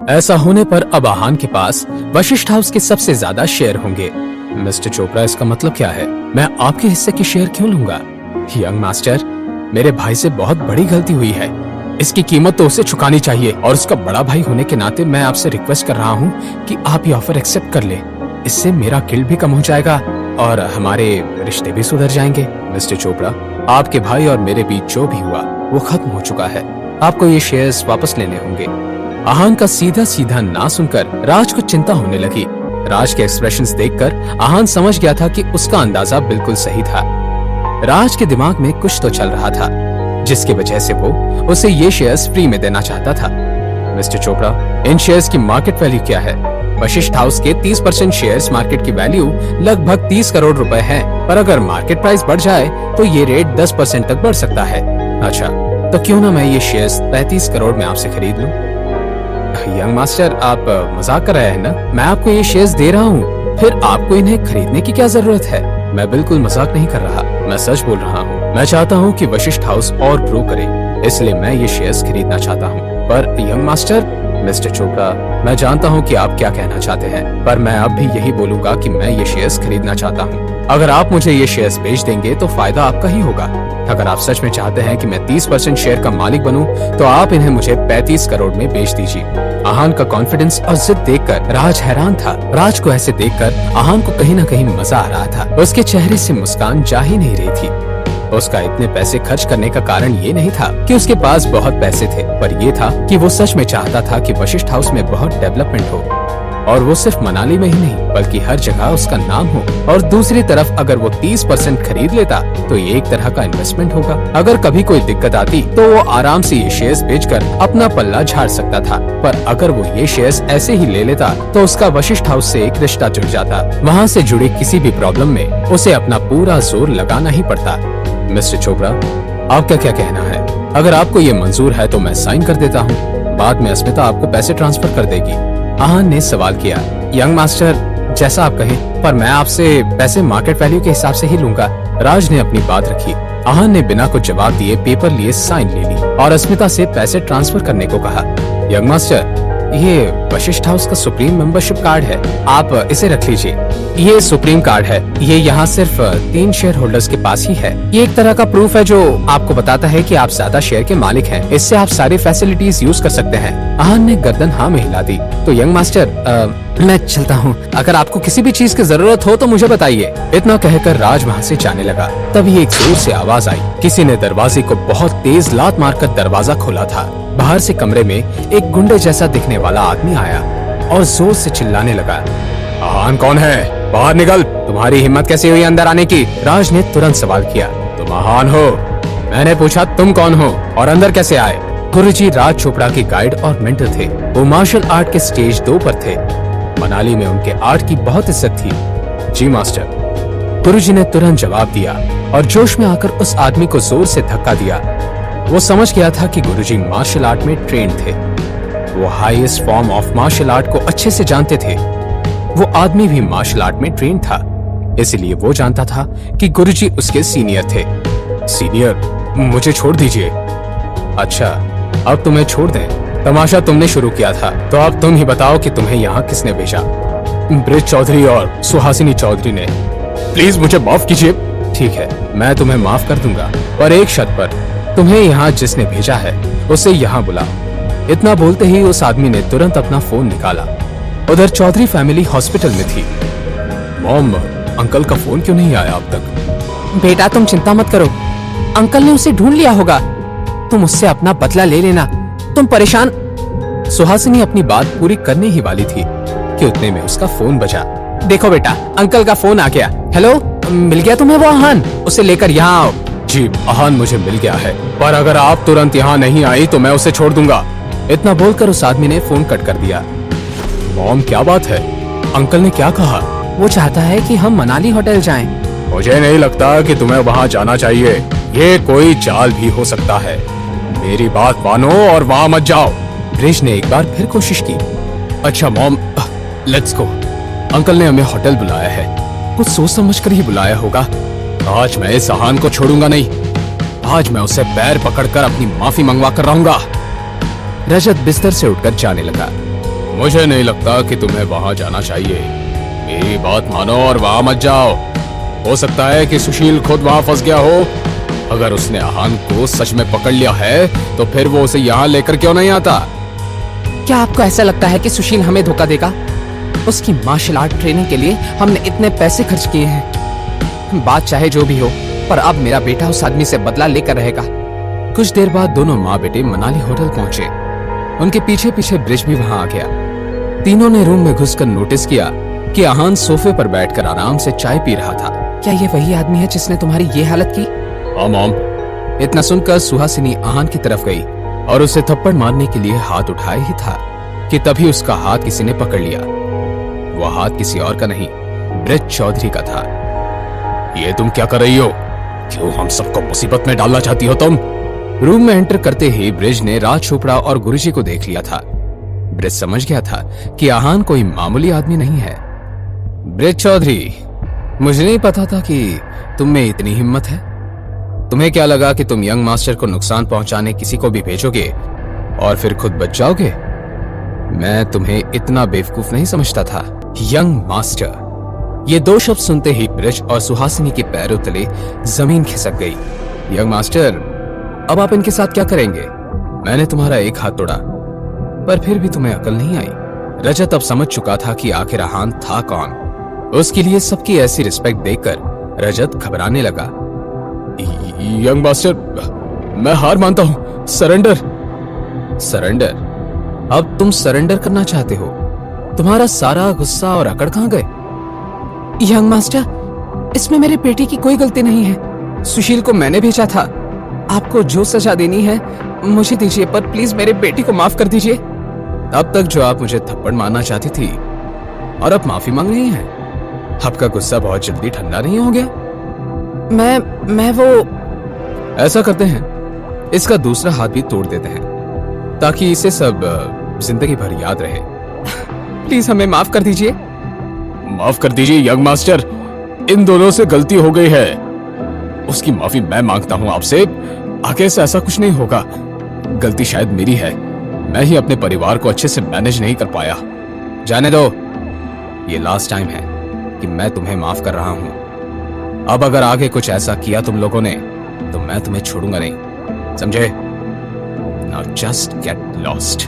ऐसा होने पर अब आहान के पास वशिष्ठ हाउस के सबसे ज्यादा शेयर होंगे। मिस्टर चोपड़ा, इसका मतलब क्या है? मैं आपके हिस्से के शेयर क्यों लूंगा? यंग मास्टर, मेरे भाई से बहुत बड़ी गलती हुई है। इसकी कीमत तो उसे चुकानी चाहिए और उसका बड़ा भाई होने के नाते मैं आपसे रिक्वेस्ट कर रहा हूँ कि आप ये ऑफर एक्सेप्ट कर ले। इससे मेरा गिल्ट भी कम हो जाएगा और हमारे रिश्ते भी सुधर जाएंगे। मिस्टर चोपड़ा, आपके भाई और मेरे बीच जो भी हुआ वो खत्म हो चुका है। आपको ये शेयर्स वापस लेने होंगे। आहान का सीधा सीधा ना सुनकर राज को चिंता होने लगी। राज के एक्सप्रेशंस देखकर आहान समझ गया था कि उसका अंदाजा बिल्कुल सही था। राज के दिमाग में कुछ तो चल रहा था जिसकी वजह से वो उसे ये शेयर्स फ्री में देना चाहता था। मिस्टर चोपड़ा, इन शेयर्स की मार्केट वैल्यू क्या है? वशिष्ठ हाउस के 30% शेयर्स मार्केट की वैल्यू लगभग 30 करोड़ रुपए है, पर अगर मार्केट प्राइस बढ़ जाए तो ये रेट 10% तक बढ़ सकता है। अच्छा, तो क्यों ना मैं ये शेयर्स 35 करोड़ में आपसे खरीद लूं? यंग मास्टर, आप मजाक कर रहे हैं ना? मैं आपको ये शेयर्स दे रहा हूँ, फिर आपको इन्हें खरीदने की क्या जरूरत है? मैं बिल्कुल मजाक नहीं कर रहा, मैं सच बोल रहा हूँ। मैं चाहता हूँ कि वशिष्ठ हाउस और ग्रो करे, इसलिए मैं ये शेयर्स खरीदना चाहता हूँ। पर यंग मास्टर, मिस्टर चोपड़ा, मैं जानता हूँ कि आप क्या कहना चाहते हैं, पर मैं अब भी यही बोलूंगा कि मैं ये शेयर्स खरीदना चाहता हूँ। अगर आप मुझे ये शेयर्स बेच देंगे तो फायदा आपका ही होगा। अगर आप सच में चाहते हैं कि मैं 30% शेयर का मालिक बनूं, तो आप इन्हें मुझे 35 करोड़ में बेच दीजिए। आहान का कॉन्फिडेंस और जिद देखकर राज हैरान था। राज को ऐसे देखकर आहान को कहीं न कहीं मजा आ रहा था। उसके चेहरे से मुस्कान जा ही नहीं रही थी। उसका इतने पैसे खर्च करने का कारण ये नहीं था कि उसके पास बहुत पैसे थे, पर ये था कि वो सच में चाहता था कि वशिष्ठ हाउस में बहुत डेवलपमेंट हो, और वो सिर्फ मनाली में ही नहीं बल्कि हर जगह उसका नाम हो। और दूसरी तरफ अगर वो 30% खरीद लेता तो ये एक तरह का इन्वेस्टमेंट होगा। अगर कभी कोई दिक्कत आती तो वो आराम से ये शेयर्स बेचकर अपना पल्ला झाड़ सकता था। पर अगर वो ये शेयर्स ऐसे ही ले लेता तो उसका वशिष्ठ हाउस से एक रिश्ता जुड़ जाता। वहाँ से जुड़ी किसी भी प्रॉब्लम में उसे अपना पूरा जोर लगाना ही पड़ता। मिस्टर चोपड़ा, आपका क्या कहना है? अगर आपको ये मंजूर है तो मैं साइन कर देता हूँ। बाद में अस्मिता आपको पैसे ट्रांसफर कर देगी। आहान ने सवाल किया। यंग मास्टर, जैसा आप कहें, पर मैं आपसे पैसे मार्केट वैल्यू के हिसाब से ही लूंगा। राज ने अपनी बात रखी। आहान ने बिना कुछ जवाब दिए पेपर लिए साइन ले ली और अस्मिता से पैसे ट्रांसफर करने को कहा। यंग मास्टर, ये वशिष्ठ हाउस का सुप्रीम मेंबरशिप कार्ड है, आप इसे रख लीजिए। ये सुप्रीम कार्ड है, ये यहाँ सिर्फ 3 शेयर होल्डर्स के पास ही है। ये एक तरह का प्रूफ है जो आपको बताता है कि आप ज्यादा शेयर के मालिक हैं। इससे आप सारी फैसिलिटीज यूज कर सकते हैं। आहान ने गर्दन हाँ में हिला दी। तो यंग मास्टर, मैं चलता हूँ। अगर आपको किसी भी चीज की जरूरत हो तो मुझे बताइए। इतना कहकर राज वहाँ से जाने लगा। तभी एक जोर से आवाज आई। किसी ने दरवाजे को बहुत तेज लात मारकर दरवाजा खोला था। बाहर से कमरे में एक गुंडे जैसा दिखने वाला आदमी आया और जोर से चिल्लाने लगा, आहान कौन है? बाहर निकल। तुम्हारी हिम्मत कैसे हुई अंदर आने की? राज ने तुरंत सवाल किया। तुम आहान हो? मैंने पूछा तुम कौन हो और अंदर कैसे आए? गुरुजी राज चोपड़ा के गाइड और मेंटर थे। वो मार्शल आर्ट के स्टेज 2 पर थे। मनाली में उनके आर्ट की बहुत इज्जत थी। जी मास्टर, गुरुजी ने तुरंत जवाब दिया और जोश में आकर उस आदमी को जोर से धक्का दिया। वो समझ गया था कि गुरुजी मार्शल आर्ट में ट्रेंड थे। वो highest form of martial art को अच्छे से जानते थे। वो आदमी भी मार्शल आर्ट में ट्रेंड था, इसलिए वो जानता था कि गुरुजी उसके सीनियर थे। सीनियर, मुझे छोड़ दीजिए। अच्छा, अब तुम्हें छोड़ दें? तमाशा तुमने शुरू किया था, तो अब तुम ही बताओ कि तुम्हें यहाँ किसने भेजा? ब्रिज चौधरी और सुहासिनी चौधरी ने। प्लीज मुझे माफ कीजिए। ठीक है, मैं तुम्हें माफ कर दूंगा, पर एक शर्त पर। तुम्हें यहाँ जिसने भेजा है उसे यहाँ बुला। इतना बोलते ही उस आदमी ने तुरंत अपना फोन निकाला। उधर चौधरी फैमिली हॉस्पिटल में थी। मॉम, अंकल का फोन क्यों नहीं आया अब तक? बेटा तुम चिंता मत करो, अंकल ने उसे ढूंढ लिया होगा। तुम उससे अपना बदला ले लेना। तुम परेशान। सुहासिनी अपनी बात पूरी करने ही वाली थी कि उतने में उसका फोन बजा। देखो बेटा, अंकल का फोन आ गया। हेलो, मिल गया तुम्हें वो आहान? उसे लेकर यहाँ आओ। जी, आहान मुझे मिल गया है, पर अगर आप तुरंत यहाँ नहीं आई तो मैं उसे छोड़ दूंगा। इतना बोलकर उस आदमी ने फोन कट कर दिया। मॉम, क्या बात है? अंकल ने क्या कहा? वो चाहता है कि हम मनाली होटल जाएं। मुझे नहीं लगता कि तुम्हें वहाँ जाना चाहिए। ये कोई चाल भी हो सकता है। मेरी बात मानो और वहाँ मत जाओ। ब्रिज ने एक बार फिर कोशिश की। अच्छा मॉम, लेट्स गो। अंकल ने हमें होटल बुलाया है, कुछ सोच समझ कर ही बुलाया होगा। आज मैं इस आहान को छोड़ूंगा नहीं। आज मैं उसे पैर पकड़कर अपनी माफी मंगवा कर रहूंगा। रजत बिस्तर से उठकर जाने लगा। मुझे नहीं लगता कि तुम्हें वहां जाना चाहिए। मेरी बात मानो और वहां मत जाओ। हो सकता है कि सुशील खुद वहां फंस गया हो। अगर उसने आहान को सच में पकड़ लिया है तो फिर वो उसे यहाँ लेकर क्यों नहीं आता? क्या आपको ऐसा लगता है कि सुशील हमें धोखा देगा? उसकी मार्शल आर्ट ट्रेनिंग के लिए हमने इतने पैसे खर्च किए हैं। बात चाहे जो भी हो, पर अब मेरा बेटा उस आदमी से बदला लेकर रहेगा। कुछ देर बाद दोनों माँ बेटे मनाली होटल पहुंचे। उनके पीछे पीछे ब्रिज भी वहां आ गया। तीनों ने रूम में घुसकर नोटिस किया कि आहान सोफे पर बैठकर आराम से चाय पी रहा था। क्या ये वही आदमी है जिसने तुम्हारी ये हालत की? हाँ मॉम। इतना सुनकर सुहासिनी आहान की तरफ गई और उसे थप्पड़ मारने के लिए हाथ उठाए ही था कि तभी उसका हाथ किसी ने पकड़ लिया। वह हाथ किसी और का नहीं, ब्रिज चौधरी का था। ये तुम क्या कर रही हो? क्यों हम सबको मुसीबत में डालना चाहती हो तुम? रूम में एंटर करते ही ब्रिज ने राज चोपड़ा और गुरुजी को देख लिया था। ब्रिज समझ गया था कि आहान कोई मामूली आदमी नहीं है। ब्रिज चौधरी, मुझे नहीं पता था कि तुम में इतनी हिम्मत है। तुम्हें क्या लगा कि तुम यंग मास्टर को नुकसान पहुंचाने किसी को भी भेजोगे और फिर खुद बच जाओगे? मैं तुम्हें इतना बेवकूफ नहीं समझता था। यंग मास्टर, ये दो शब्द सुनते ही ब्रिज और सुहासिनी के पैरों तले जमीन खिसक गई। यंग मास्टर, अब आप इनके साथ क्या करेंगे? मैंने तुम्हारा एक हाथ तोड़ा, पर फिर भी तुम्हें अकल नहीं आई। रजत अब समझ चुका था कि आखिर आहान था कौन। उसके लिए सबकी ऐसी रिस्पेक्ट देखकर रजत घबराने लगा। यंग मास्टर, मैं हार मानता हूं। सरेंडर। सरेंडर? अब तुम सरेंडर करना चाहते हो? तुम्हारा सारा गुस्सा और अकड़ कहां गए? यंग मास्टर, इसमें मेरे बेटे की कोई गलती नहीं है। सुशील को मैंने भेजा था। आपको जो सजा देनी है मुझे दीजिए, पर प्लीज मेरे बेटे को माफ कर दीजिए। अब तक जो आप मुझे थप्पड़ मारना चाहती थी और अब माफी मांग रही हैं, आपका गुस्सा बहुत जल्दी ठंडा नहीं हो गया? मैं वो ऐसा करते हैं, इसका दूसरा हाथ भी तोड़ देते हैं ताकि इसे सब जिंदगी भर याद रहे। प्लीज हमें माफ कर दीजिए। माफ कर दीजिए यंग मास्टर, इन दोनों से गलती हो गई है। उसकी माफी मैं मांगता हूं आपसे। आगे से ऐसा कुछ नहीं होगा। गलती शायद मेरी है। मैं ही अपने परिवार को अच्छे से मैनेज नहीं कर पाया। जाने दो, ये लास्ट टाइम है कि मैं तुम्हें माफ कर रहा हूं। अब अगर आगे कुछ ऐसा किया तुम लोगों ने तो मैं तुम्हें छोड़ूंगा नहीं, समझे? Now just get lost.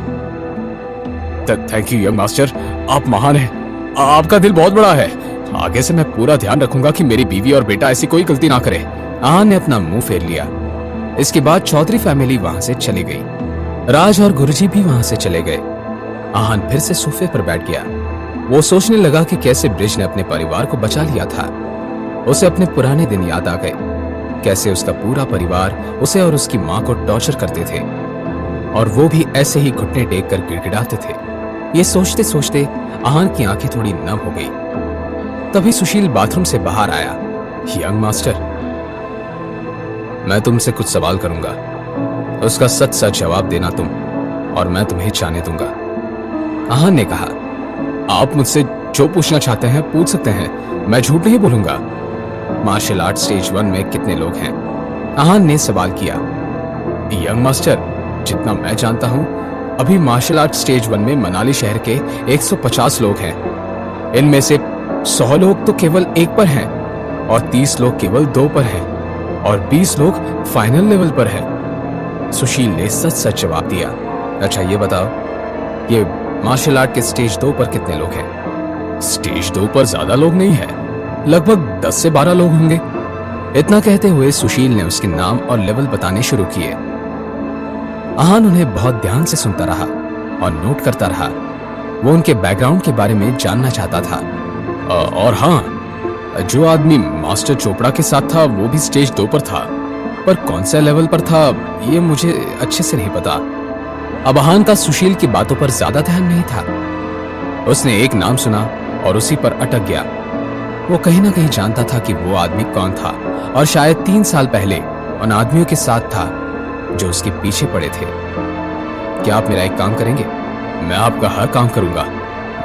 Thank you young master, आप महान हैं। आपका दिल बहुत बड़ा है। आगे से मैं पूरा ध्यान रखूंगा कि मेरी बीवी और बेटा ऐसी कोई गलती ना करे। आहान ने अपना मुंह फेर लिया। इसके बाद चौधरी फैमिली वहां से चली गई। राज और गुरुजी भी वहां से चले गए। आहान फिर से सोफे पर बैठ गया। वो सोचने लगा कि कैसे ब्रिज ने अपने परिवार को बचा लिया था। उसे अपने पुराने दिन याद आ गए, कैसे उसका पूरा परिवार उसे और उसकी मां को टॉर्चर करते थे और वो भी ऐसे ही घुटने टेक कर गिड़गिड़ाते थे। ये सोचते सोचते आहान की आंखें थोड़ी नम हो गई। तभी सुशील बाथरूम से बाहर आया। यंग मास्टर, मैं तुमसे कुछ सवाल करूंगा, उसका सच सच जवाब देना तुम, और मैं तुम्हें जाने दूंगा। आहान ने कहा, आप मुझसे जो पूछना चाहते हैं पूछ सकते हैं, मैं झूठ नहीं बोलूंगा। मार्शल आर्ट स्टेज 1 में कितने लोग हैं? आहान ने सवाल किया। यंग मास्टर, जितना मैं जानता हूं अभी मार्शल आर्ट स्टेज 1 में मनाली शहर के 150 लोग हैं। इनमें से 100 लोग तो केवल 1 पर हैं और 30 लोग केवल 2 पर हैं और 20 लोग फाइनल लेवल पर हैं। सुशील ने सच सच जवाब दिया। अच्छा ये बताओ, ये मार्शल आर्ट के स्टेज 2 पर कितने लोग हैं? स्टेज 2 पर ज्यादा लोग नहीं है, लगभग 10 से 12 लोग होंगे। इतना कहते हुए सुशील ने उसके नाम और लेवल बताने शुरू किए। आहान उन्हें बहुत ध्यान से सुनता रहा और नोट करता रहा। वो उनके बैकग्राउंड के बारे में जानना चाहता था। और हाँ, जो आदमी मास्टर चोपड़ा के साथ था वो भी स्टेज 2 पर था, पर कौन से लेवल पर था ये मुझे अच्छे से नहीं पता। अब आहान का सुशील की बातों पर ज्यादा ध्यान नहीं था। उसने एक नाम सुना और उसी पर अटक गया। वो कहीं ना कहीं जानता था कि वो आदमी कौन था और शायद 3 साल पहले उन आदमियों के साथ था जो उसके पीछे पड़े थे। क्या आप मेरा एक काम करेंगे? मैं आपका हर काम करूंगा।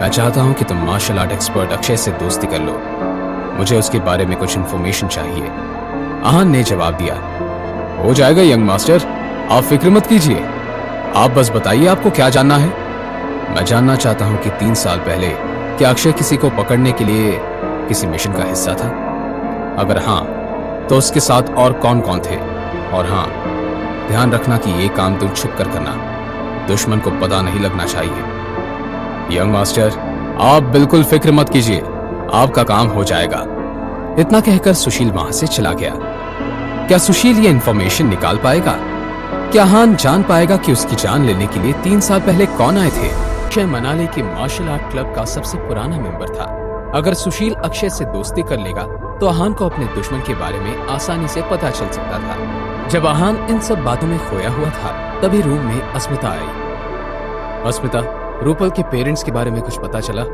मैं चाहता हूं कि तुम मार्शल आर्ट एक्सपर्ट अक्षय से दोस्ती कर लो। मुझे उसके बारे में कुछ इंफॉर्मेशन चाहिए। आहान ने जवाब दिया। हो जाएगा यंग मास्टर, आप फिक्र मत कीजिए। आप बस बताइए आपको क्या जानना है। मैं जानना चाहता हूं कि 3 साल पहले क्या अक्षय किसी को पकड़ने के लिए किसी मिशन का हिस्सा था? अगर हाँ, तो उसके साथ और कौन कौन थे? और हाँ, ध्यान रखना कि ये काम तुम छुप कर करना, दुश्मन को पता नहीं लगना चाहिए। यंग मास्टर, आप बिल्कुल फिक्र मत कीजिए, आपका काम हो जाएगा। इतना कहकर सुशील वहां से चला गया। क्या सुशील ये इंफॉर्मेशन निकाल पाएगा? क्या हान जान पाएगा कि उसकी जान लेने के लिए 3 साल पहले कौन आए थे? अक्षय मनाली के मार्शल आर्ट क्लब का सबसे पुराना मेंबर था। अगर सुशील अक्षय से दोस्ती कर लेगा तो आहान को अपने दुश्मन के बारे में आसानी से पता चल सकता था। जब आहान इन सब बातों में खोया हुआ था, तभी रूम में अस्मिता आई। अस्मिता, रूपल के पेरेंट्स के बारे में कुछ पता चला?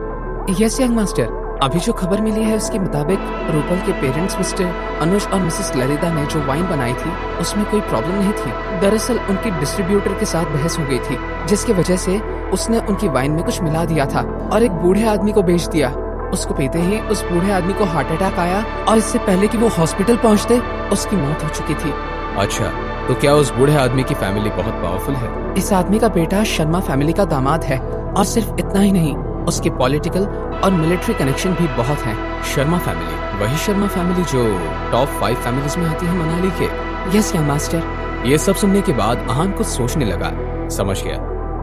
यस यंग मास्टर, अभी जो खबर मिली है उसके मुताबिक रूपल के पेरेंट्स मिस्टर अनुज और मिसेस ललिता ने जो वाइन बनाई थी उसमें कोई प्रॉब्लम नहीं थी। दरअसल उनकी डिस्ट्रीब्यूटर के साथ बहस हो गई थी, जिसकी वजह से उसने उनकी वाइन में कुछ मिला दिया था और एक बूढ़े आदमी को बेच दिया। उसको पीते ही उस बूढ़े आदमी को हार्ट अटैक आया और इससे पहले कि वो हॉस्पिटल पहुंचते उसकी मौत हो चुकी थी। अच्छा, तो क्या उस बूढ़े आदमी की फैमिली बहुत पावरफुल है? इस आदमी का बेटा शर्मा फैमिली का दामाद है और सिर्फ इतना ही नहीं, उसके पॉलिटिकल और मिलिट्री कनेक्शन भी बहुत हैं। शर्मा फैमिली, वही शर्मा फैमिली जो टॉप 5 फैमिलीज में आती है मनाली के? Yes young master. ये सब सुनने के बाद आहान कुछ सोचने लगा। समझ गया,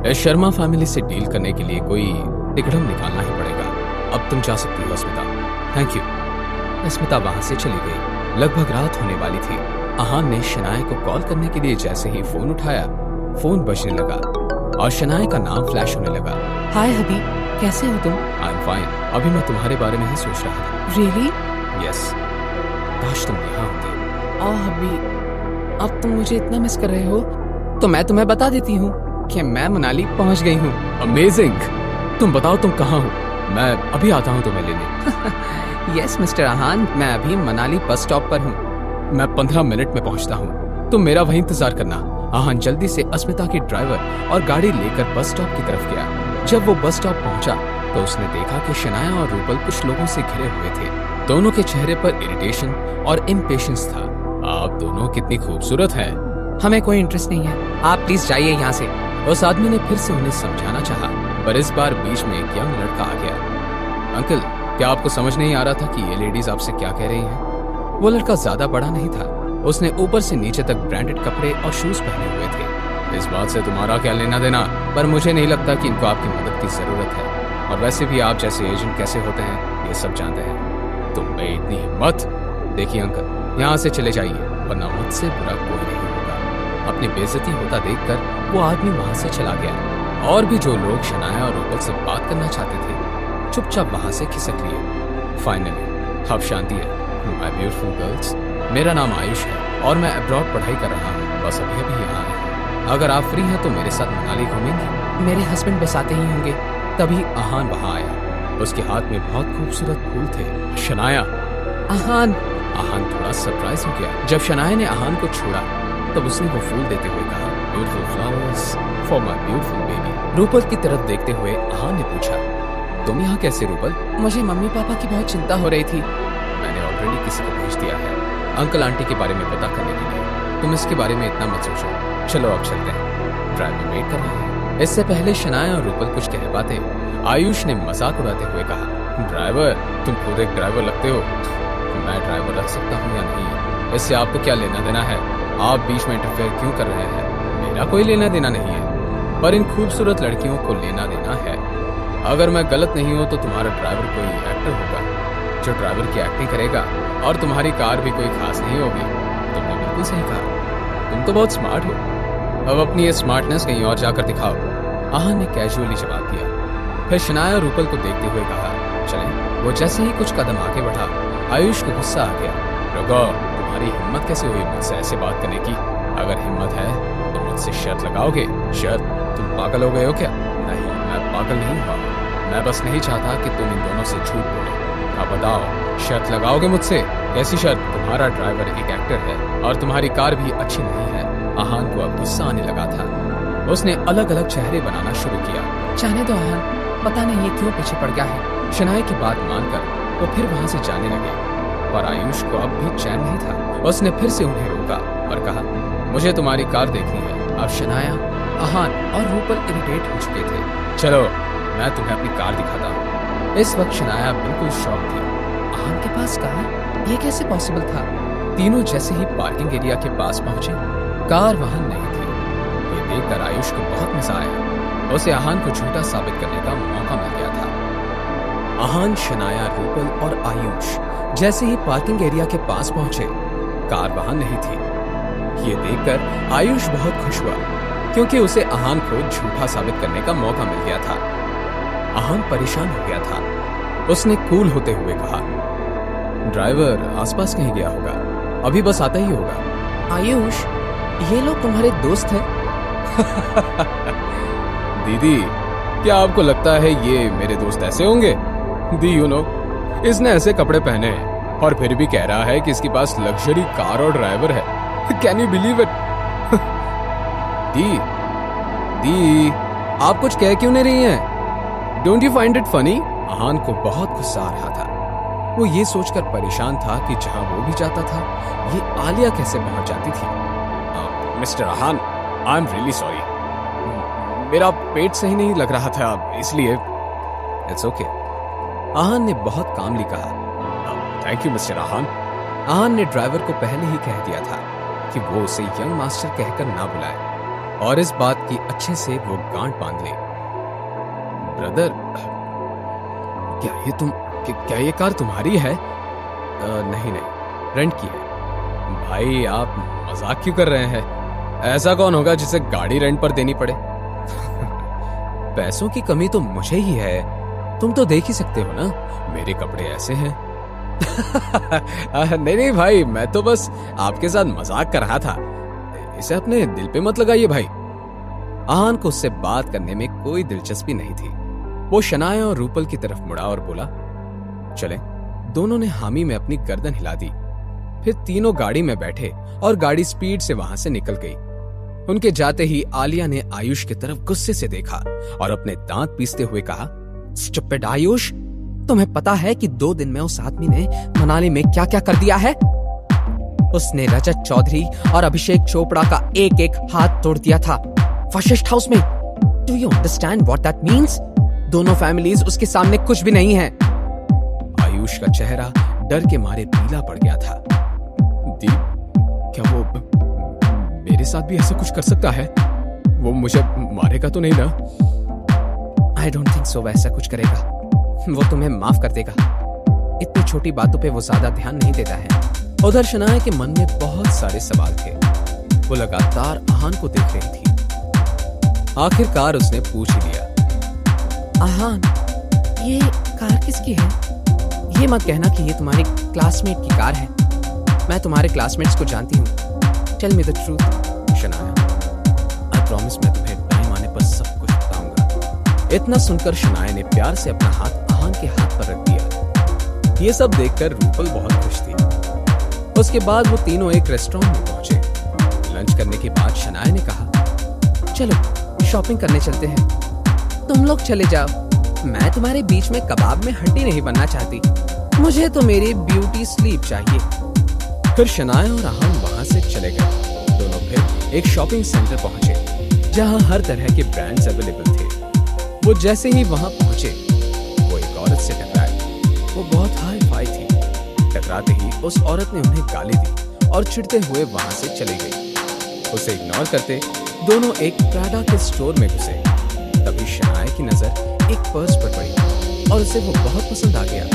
इस शर्मा फैमिली से डील करने के लिए कोई टिकड़म निकालना ही पड़ेगा। अब तुम जा सकती हो अस्मिता। Thank you. अस्मिता वहां से चली गई। लगभग रात होने वाली थी। आहान ने शनाया को कॉल करने के लिए जैसे ही फोन उठाया, फोन बजने लगा और शनाया का नाम फ्लैश होने लगा। हाय हबी, कैसे हो तुम? I am fine. अभी मैं तुम्हारे बारे में ही सोच रहा था। रियली? यस। काश तुम यहाँ होती। ओह हबी, अब तुम मुझे इतना मिस कर रहे हो तो मैं तुम्हें बता देती हूँ कि मैं मनाली पहुँच गई हूँ। अमेजिंग। तुम बताओ तुम कहाँ हो? मैं अभी आता हूँ तुम्हें लेने। यस मिस्टर आहान, मैं अभी मनाली बस स्टॉप पर हूँ। मैं 15 मिनट में पहुँचता हूँ, तुम मेरा वहीं इंतजार करना। आहान जल्दी से अस्मिता की ड्राइवर और गाड़ी लेकर बस स्टॉप की तरफ गया। जब वो बस स्टॉप पहुंचा तो उसने देखा कि शनाया और रूपल कुछ लोगों से घिरे हुए थे। दोनों के चेहरे पर इरिटेशन और इम्पेशंस था। आप दोनों कितनी खूबसूरत हैं। हमें कोई इंटरेस्ट नहीं है, आप प्लीज जाइए यहाँ से। उस आदमी ने फिर से उन्हें समझाना चाहा, पर इस बार बीच में एक यंग लड़का आ गया। अंकल, क्या आपको समझ नहीं आ रहा था कि ये लेडीज आपसे क्या कह रही हैं? वो लड़का ज्यादा बड़ा नहीं था। उसने ऊपर से नीचे तक ब्रांडेड कपड़े और शूज पहने हुए थे। इस बात से तुम्हारा क्या लेना देना, पर मुझे नहीं लगता कि इनको आपकी मदद की जरूरत है। और वैसे भी आप जैसे एजेंट कैसे होते हैं ये सब जानते हैं। तुम में इतनी हिम्मत। देखिए अंकल, यहाँ से चले जाइए, वरना मुझसे बुरा कोई नहीं होगा। अपनी बेइज्जती होता देखकर वो आदमी वहां से चला गया और भी जो लोग शनाया और रूपल से बात करना चाहते थे चुपचाप वहां से खिसक लिए। फाइनली अब शांति है। माय ब्यूटीफुल गर्ल्स, मेरा नाम आयुष है और मैं अब्रॉड पढ़ाई कर रहा हूँ। बस अभी अभी यहाँ आया हूँ। अगर आप फ्री हैं तो मेरे साथ मनाली घूमेंगी। मेरे हस्बैंड बस आते ही होंगे। तभी आहान वहां आया। उसके हाथ में बहुत खूबसूरत फूल थे। शनाया। आहान। आहान थोड़ा सरप्राइज हो गया जब शनाया ने आहान को छोड़ा। तब उसने वो फूल देते हुए कहा, beautiful flowers for my beautiful baby. Rupal की तरफ देखते हुए आहान ने पूछा, तुम यहाँ कैसे रूपल? मुझे मम्मी पापा की बहुत चिंता हो रही थी। मैंने ऑलरेडी किसी को भेज दिया है अंकल आंटी के बारे में पता करने के लिए। तुम इसके बारे में इतना मत सोचो। चलो अब चलते हैं, ड्राइवर वेट कर रहे हैं। इससे पहले शनाया और रूपल कुछ कह पाते, आयुष ने मजाक उड़ाते हुए कहा, ड्राइवर, तुम खुद एक ड्राइवर लगते हो। मैं ड्राइवर रख सकता हूँ या नहीं, इससे आपको क्या लेना देना है? आप बीच में इंटरफेयर क्यों कर रहे हैं? मेरा कोई लेना देना नहीं है, पर इन खूबसूरत लड़कियों को लेना देना है। अगर मैं गलत नहीं हूँ तो तुम्हारा ड्राइवर कोई एक्टर होगा जो ड्राइवर की एक्टिंग करेगा, और तुम्हारी कार भी कोई खास नहीं होगी। तुमने बिल्कुल सही कहा, तुम तो बहुत स्मार्ट हो। अब अपनी ये स्मार्टनेस कहीं और जाकर दिखाओ। आहान ने कैजुअली जवाब दिया। फिर शनाया रूपल को देखते हुए कहा, चलें। वो जैसे ही कुछ कदम आगे बढ़ा, आयुष को गुस्सा आ गया। रुको, तुम्हारी हिम्मत कैसे हुई मुझसे ऐसे बात करने की? अगर हिम्मत है तो मुझसे शर्त लगाओगे? शर्त? तुम पागल हो गए हो क्या? नहीं, मैं पागल नहीं हुआ। मैं बस नहीं चाहता कि तुम इन दोनों से झूठ बोलो। अब बताओ, शर्त लगाओगे मुझसे? कैसी शर्त? तुम्हारा ड्राइवर एक एक्टर है और तुम्हारी कार भी अच्छी नहीं है। आहान को अब गुस्सा आने लगा था। उसने अलग अलग चेहरे बनाना शुरू किया। जाने दो आहान, पता नहीं ये क्यों पीछे पड़ गया है। शनाया की बात मानकर वो फिर वहां से जाने लगे, पर आयुष को अब भी चैन नहीं था। उसने फिर से उन्हें रोका और कहा, मुझे तुम्हारी कार देखनी है। अब शनाया, आहान और रूपल इरिटेट हो चुके थे। चलो मैं तुम्हें अपनी कार दिखाता हूँ। इस वक्त शनाया बिल्कुल शॉक थी। आहान के पास कार? ये कैसे पॉसिबल था? तीनों जैसे ही पार्किंग एरिया के पास पहुंचे, कार वहां नहीं थी। ये देखकर आयुष को बहुत मजा आया। उसे आहान को झूठा साबित करने का मौका मिल गया था। आहान, शनाया, रूपल और आयुष जैसे ही पार्किंग एरिया के पास पहुंचे, कार वहां नहीं थी। ये देखकर आयुष बहुत खुश हुआ, क्योंकि उसे आहान को झूठा साबित करने का मौका मिल गया था। आहान परेशान हो गया था। उसने कूल होते हुए कहा, ड्राइवर आसपास कहीं गया होगा, अभी बस आता ही होगा। आयुष, ये लोग तुम्हारे दोस्त हैं? दीदी, क्या आपको लगता है ये मेरे दोस्त ऐसे होंगे? दी यू नो, इसने ऐसे कपड़े पहने हैं और फिर भी कह रहा है कि इसके पास लग्जरी कार और ड्राइवर है। Can you believe it? दी, आप कुछ कह क्यों नहीं रही हैं? Don't you find it funny? Aahan को बहुत गुस्सा आ रहा था। वो ये सोचकर परेशान था कि जहां वो भी जाता था, ये आलिया कैसे पहुंच जाती थी। Mister Aahan, I am really sorry. मेरा पेट सही नहीं लग रहा था, इसलिए। It's okay. आहान ने बहुत कामली कहा। Thank you mister Aahan. Aahan ने ड्राइवर को पहले ही कह दिया था कि वो उसे यंग मास्टर कहकर ना बुलाए, और इस बात की अच्छे से वो गांठ बांध ले। ब्रदर, क्या ये कार तुम्हारी है? नहीं, रेंट की है। भाई, आप मजाक क्यों कर रहे हैं? ऐसा कौन होगा जिसे गाड़ी रेंट पर देनी पड़े? पैसों की कमी तो मुझे ही है, तुम तो देख ही सकते हो ना, मेरे कपड़े ऐसे हैं। नहीं भाई, मैं तो बस आपके साथ मजाक कर रहा था, इसे अपने दिल पे मत लगाइए भाई। आहान को उससे बात करने में कोई दिलचस्पी नहीं थी। वो शनाया और रूपल की तरफ मुड़ा और बोला, चलें। दोनों ने हामी में अपनी गर्दन हिला दी। फिर तीनों गाड़ी में बैठे और गाड़ी स्पीड से वहां से निकल गई। उनके जाते ही आलिया ने आयुष की तरफ गुस्से से देखा और अपने दांत पीसते हुए कहा, स्टूपिड आयुष, तुम्हें पता है कि 2 दिन में उस आदमी ने मनाली में क्या क्या कर दिया है? उसने रजत चौधरी और अभिषेक चोपड़ा का एक एक हाथ तोड़ दिया था वशिष्ठ हाउस में। Do you understand what that means? दोनों फैमिलीज उसके सामने कुछ भी नहीं है। आयुष का चेहरा डर के मारे पीला पड़ गया था। दी, क्या वो मेरे साथ भी ऐसा कुछ कर सकता है? वो मुझे मारेगा तो नहीं ना? आई डोंट थिंक सो वैसा कुछ करेगा। वो तुम्हें माफ कर देगा। इतनी छोटी बातों पे वो ज्यादा ध्यान नहीं देता है। उधर शनाया के मन में बहुत सारे सवाल थे। वो लगातार आहान को देख रही थी। आखिरकार उसने पूछ ही लिया, आहान, ये कार किसकी है? ये मत कहना कि ये तुम्हारे क्लासमेट की कार है। मैं तुम्हारे क्लासमेट्स को जानती हूँ। Tell me the truth. Shanaya, I promise मैं तुम्हें टाइम आने पर सब कुछ बताऊंगा। इतना सुनकर शनाया ने प्यार से अपना हाथ आहान के हाथ पर रख दिया। ये सब देखकर रूपल बहुत खुश थी। उसके बाद वो तीनों एक रेस्टोरेंट में पहुंचे। लंच करने के बाद शनाया ने कहा, चलो शॉपिंग करने चलते हैं। तुम लोग चले जाओ, मैं तुम्हारे बीच में कबाब में हड्डी नहीं बनना चाहती। मुझे तो मेरी ब्यूटी स्लीप चाहिए। फिर शनाया और आहान वहां से चले गए। दोनों फिर एक शॉपिंग सेंटर पहुंचे, जहां हर तरह के ब्रांड्स अवेलेबल थे। वो जैसे ही वहां पहुंचे, वो एक औरत से टकराए। वो बहुत हाई फाई थी। टकराते ही उस औरत ने उन्हें गाली दी और चिढ़ते हुए वहां से चली गई। उसे इग्नोर करते दोनों एक प्राडा के स्टोर में घुसे। तभी शनाया की नजर एक पर्स पर पड़ी और उसे वो बहुत पसंद आ गया।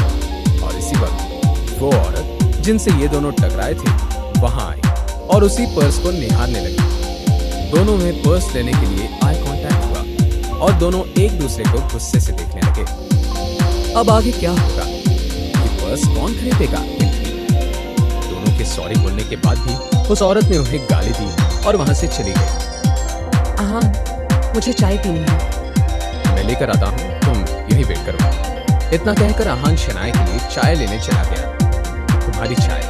और इसी वक्त वो औरत जिनसे ये दोनों टकराए थे वहां आई और उसी पर्स को निहारने लगी। दोनों में पर्स लेने के लिए आई कांटेक्ट हुआ और दोनों एक दूसरे को गुस्से से देखने लगे। अब आगे क्या होगा? ये पर्स कौन खरीदेगा? दोनों के सॉरी बोलने के बाद भी उस औरत ने उन्हें गाली दी और वहां से चली गई। आहान, मुझे चाय पीनी है। मैं लेकर आता हूँ, तुम यही वेट करो। इतना कहकर आहान शनाया के लिए चाय लेने चला गया। तुम्हारी चाय,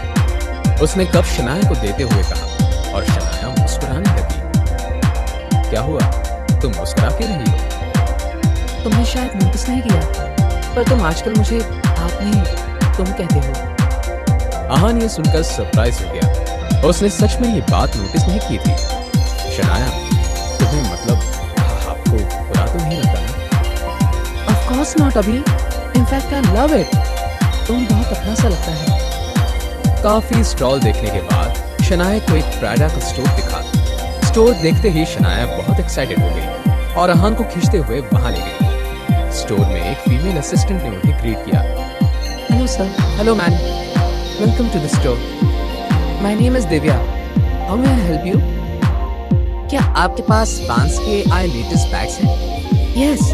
उसने कप शनाया को देते हुए कहा और शनाया मुस्कुराने लगी। क्या हुआ, तुम मुस्कुरा क्यों रही हो? तुमने शायद नोटिस नहीं किया, पर तुम आजकल मुझे आप नहीं तुम कहते हो। आहान ये सुनकर सरप्राइज हो गया। उसने सच में ये बात नोटिस नहीं की थी। शनाया, तुम्हें मतलब आपको बुरा तो नहीं लगता ना? कोर्स नॉट अभी, इनफैक्ट आई लव इट। तुम बहुत अपना सा लगता है। काफी स्टॉल देखने के बाद शनाया को एक प्राडा का स्टोर दिखा। स्टोर देखते ही शनाया बहुत एक्साइटेड हो गई और अहान को खींचते हुए वहां ले गई। स्टोर में एक फीमेल असिस्टेंट ने उन्हें ग्रीट किया। Hello sir. Hello ma'am, welcome to the store. My name is Divya, how may I help you? क्या आपके पास फ्रांस के आए लेटेस्ट बैग्स हैं? यस,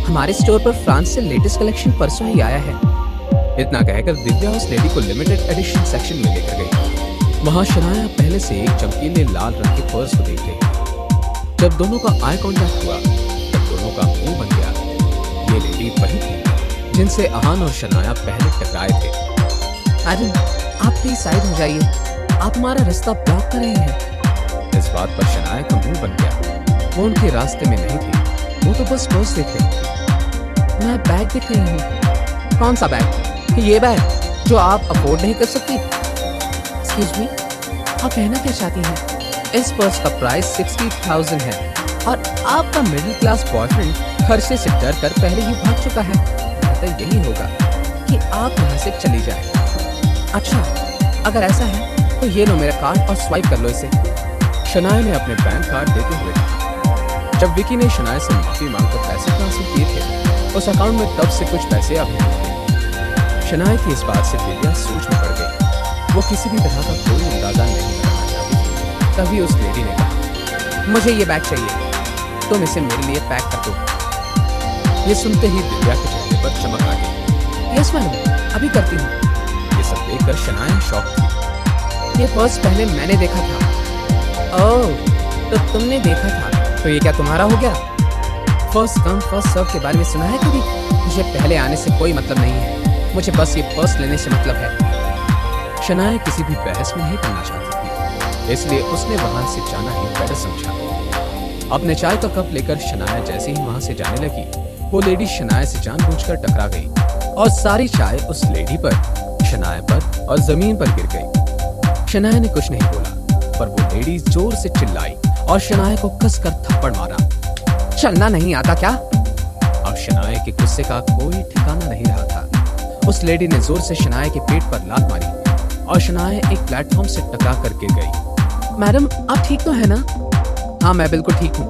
हमारे स्टोर पर फ्रांस से लेटेस्ट कलेक्शन परसों ही आया है। इतना कहकर दिव्या उस लेडी को लिमिटेड एडिशन सेक्शन में लेकर गई। वहां शनाया पहले से एक चमकीले लाल रंग के पर्स को देख रही। जब दोनों का आई कांटेक्ट हुआ तब दोनों का मुंह बन गया। ये लेडी वही थी जिनसे अहान और शनाया पहले टकराए थे। मैडम, आप प्लीज साइड हो जाइए, आप हमारा रास्ता ब्लॉक कर रहे हैं। इस बात पर शनाया का मुंह बन गया। वो उनके रास्ते में नहीं थी, वो तो बस पर्स देख रही थी। मैं बैग देख रही हूँ। कौन सा बैग? ये बैग जो आप अफोर्ड नहीं कर सकती। एक्सक्यूज मी, आप कहना क्या चाहती हैं? इस पर्स का प्राइस 60,000 है और आपका मिडिल क्लास बॉयफ्रेंड खर्चे से डर कर पहले ही भाग चुका है। बेहतर यही होगा कि आप यहाँ से चली जाए। अच्छा, अगर ऐसा है तो ये लो मेरा कार्ड और स्वाइप कर लो इसे। शनाया ने अपने बैंक कार्ड देते हुए कहा। जब विकी ने शनाया से माफी मांगकर पैसे ट्रांसफर किए थे, उस अकाउंट में तब से कुछ पैसे अब नहीं थे। शनाया की इस बात से दिव्या सोच में पड़ गई। वो किसी भी तरह का कोई अंदाजा नहीं लगाना चाहती थी। तभी उस लेडी ने कहा, मुझे ये बैग चाहिए, तुम इसे मेरे लिए पैक कर दो। ये सुनते ही दिव्या के चेहरे पर चमक आ गई। यस मैडम, अभी करती हूँ। ये सब देखकर शनाया शॉक थी। ये पर्स पहले मैंने देखा था। ओह, तो तुमने देखा था, तो ये क्या तुम्हारा हो गया? फर्स्ट कम फर्स्ट सर्व के बारे में सुना है कभी? मुझे पहले आने से कोई मतलब नहीं है, मुझे बस ये पर्स लेने से मतलब है। शनाया किसी भी बहस में नहीं करना चाहती थी, इसलिए उसने वहां से जाना ही बेटर समझा। अपने चाय का कप लेकर शनाया जैसे ही वहां से जाने लगी, वो लेडी शनाया से जानबूझकर टकरा गई और सारी चाय उस लेडी पर, शनाया पर और जमीन पर गिर गई। शनाया ने कुछ नहीं बोला, पर वो लेडी जोर से चिल्लाई और शनाया को कसकर थप्पड़ मारा। चलना नहीं आता क्या? अब शनाया के गुस्से का कोई ठिकाना नहीं रहा था। उस लेडी ने जोर से शनाया के पेट पर लात मारी और शनाया एक प्लेटफॉर्म से टकरा कर गिर गई। मैडम, आप ठीक तो है ना? हाँ, मैं बिल्कुल ठीक हूँ,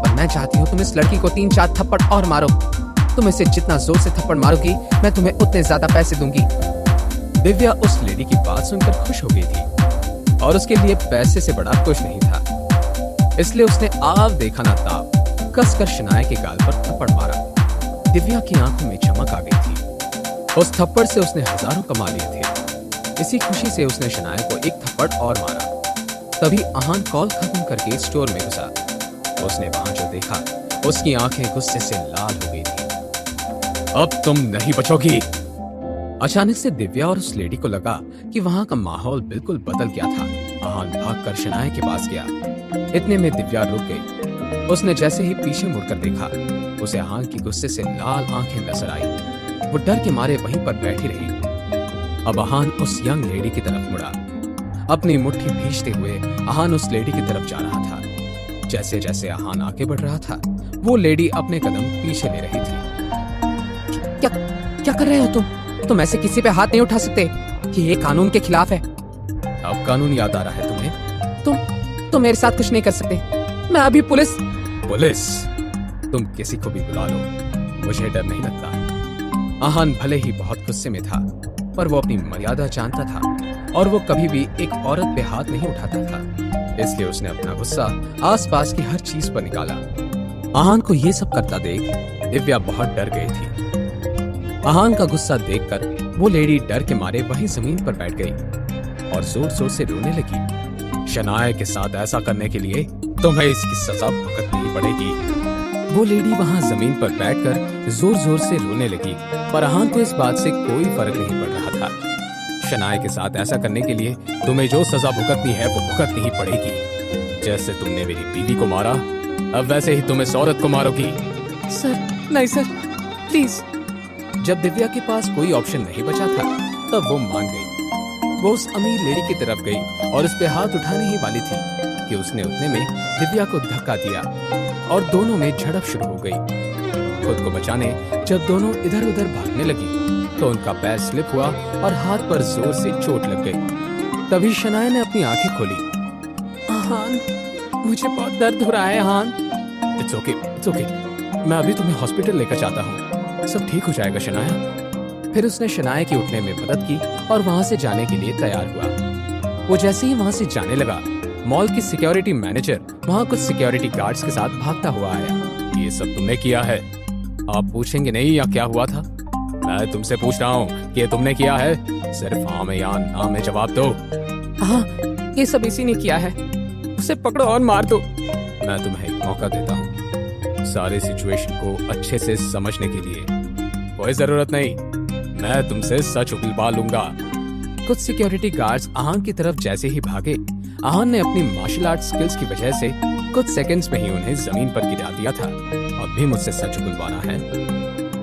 पर मैं चाहती हूँ तुम इस लड़की को 3-4 थप्पड़ और मारो। तुम इसे जितना जोर से थप्पड़ मारोगी, मैं तुम्हें उतने ज्यादा पैसे दूंगी। दिव्या उस लेडी की बात सुनकर खुश हो गई थी और उसके लिए पैसे से बड़ा कुछ नहीं था, इसलिए उसने आव देखा ना ताव कसकर शनाया के गाल पर थप्पड़ मारा। दिव्या की आंखों में चमक आ गई थी। उस थप्पड़ से उसने हजारों कमा लिए थे। इसी खुशी से उसने शनाया को एक थप्पड़ और मारा। तभी अहान कॉल खत्म करके स्टोर में घुसा। उसने वहां जो देखा, उसकी आंखें गुस्से से लाल हो गई थी। अब तुम नहीं बचोगी। अचानक से दिव्या और उस लेडी को लगा कि वहां का माहौल बिल्कुल बदल गया था। अहान भागकर शनाया के पास गया। इतने में दिव्या रुक गई। उसने जैसे ही पीछे मुड़कर देखा, उसे अहान की गुस्से से लाल आंखें नजर आई। वो डर के मारे वहीं पर बैठी रही। अब अहान उस यंग लेडी की तरफ मुड़ा। अपनी मुट्ठी भींचते हुए अहान उस लेडी की तरफ जा रहा था। जैसे जैसे अहान आगे बढ़ रहा था, वो लेडी अपने कदम पीछे ले रही थी। क्या कर रहे हो तुम ऐसे किसी पे हाथ नहीं उठा सकते, कि ये कानून के खिलाफ है। अब कानून याद आ रहा है तुम्हें? तुम मेरे साथ कुछ नहीं कर सकते। मैं अभी पुलिस तुम किसी को भी बुला लो, मुझे डर नहीं लगता। अहान भले ही बहुत गुस्से में था, पर वो अपनी मर्यादा जानता था और वो कभी भी एक औरत पे हाथ नहीं उठाता था। इसलिए उसने अपना गुस्सा आसपास की हर चीज पर निकाला। अहान को ये सब करता देख दिव्या बहुत डर गई थी। अहान का गुस्सा देखकर वो लेडी डर के मारे वहीं जमीन पर बैठ गई और जोर जोर से रोने लगी। शनाया के साथ ऐसा करने के लिए तुम्हें इसकी सजा भुगतनी पड़ेगी। वो लेडी वहां जमीन पर बैठकर जोर जोर से रोने लगी, पर अहान को इस बात से कोई फर्क नहीं पड़ रहा था। शनाया के साथ ऐसा करने के लिए तुम्हें जो सजा भुगतनी है वो भुगतनी ही पड़ेगी। जैसे तुमने मेरी बीवी को मारा, अब वैसे ही तुम इस औरत को मारोगी। सर, नहीं सर, प्लीज। जब दिव्या के पास कोई ऑप्शन नहीं बचा था, तब वो मान गई। वो उस अमीर लेडी की तरफ गई और उस पे हाथ उठाने ही वाली थी कि उसने उतने में दिव्या को धक्का दिया और दोनों में झड़प शुरू हो गई। खुद को बचाने जब दोनों इधर उधर भागने लगी तो उनका पैर स्लिप हुआ और हाथ पर जोर से चोट लग गई। तभी शनाया ने अपनी आंखें खोली। आहान, मुझे बहुत दर्द हो रहा है आहान। इट्स ओके, इट्स ओके, मैं अभी तुम्हें हॉस्पिटल लेकर जाता हूँ, सब ठीक हो जाएगा शनाया। फिर उसने शनाया की उठने में मदद की और वहां से जाने के लिए तैयार हुआ। वो जैसे ही वहां से जाने लगा, मॉल की सिक्योरिटी मैनेजर वहां कुछ सिक्योरिटी गार्ड्स के साथ भागता हुआ आया। ये सब तुमने किया है? आप पूछेंगे नहीं या क्या हुआ था? मैं तुमसे पूछ रहा हूँ कि ये तुमने किया है? सिर्फ हाँ में या ना में जवाब दो। हाँ, ये सब इसी ने किया है, उसे पकड़ो और मार दो। मैं तुम्हें एक मौका देता हूँ सारे सिचुएशन को अच्छे से समझने के लिए। कोई जरूरत नहीं, मैं तुमसे सच उगलवा लूंगा। कुछ सिक्योरिटी गार्ड्स आहान की तरफ जैसे ही भागे, आहान ने अपनी मार्शल आर्ट स्किल्स की वजह से कुछ सेकंड्स में ही उन्हें जमीन पर गिरा दिया था। अब भी मुझसे सच उगलवाना है?